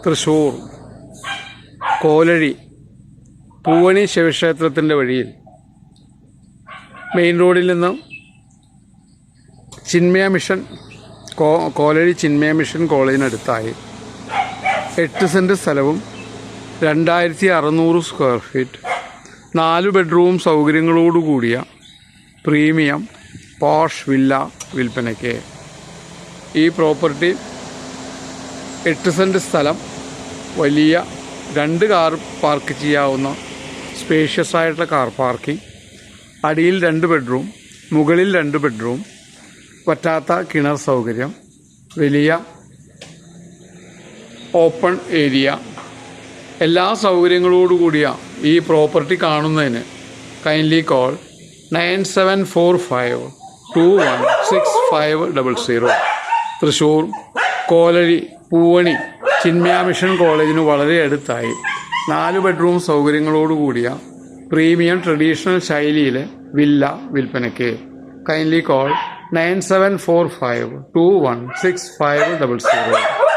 തൃശ്ശൂർ കോലഴി പൂവണി ശിവക്ഷേത്രത്തിൻ്റെ വഴിയിൽ മെയിൻ റോഡിൽ നിന്നും ചിന്മയ മിഷൻ കോലഴി ചിന്മയ മിഷൻ കോളേജിനടുത്തായി 8 സെൻറ്റ് സ്ഥലവും 2600 സ്ക്വയർ ഫീറ്റ് 4 ബെഡ്റൂം സൗകര്യങ്ങളോടുകൂടിയ പ്രീമിയം പോഷ് വില്ല വിൽപ്പനയ്ക്ക്. ഈ പ്രോപ്പർട്ടി 8 സെൻറ്റ് സ്ഥലം, വലിയ 2 കാർ പാർക്ക് ചെയ്യാവുന്ന സ്പേഷ്യസ് ആയിട്ടുള്ള കാർ പാർക്കിംഗ്, അടിയിൽ 2 ബെഡ്റൂം, മുകളിൽ 2 ബെഡ്റൂം, പറ്റാത്ത കിണർ സൗകര്യം, വലിയ ഓപ്പൺ ഏരിയ, എല്ലാ സൗകര്യങ്ങളോടുകൂടിയ ഈ പ്രോപ്പർട്ടി കാണുന്നതിന് kindly call 9745216500. Thrissur Kolazhy Poovani Chinmaya Mission കോളേജിന് വളരെ അടുത്തായി 4 ബെഡ്റൂം സൗകര്യങ്ങളോടുകൂടിയ പ്രീമിയം ട്രഡീഷണൽ ശൈലിയിലെ വില്ല വിൽപ്പനയ്ക്ക്. Kindly call 9745216500.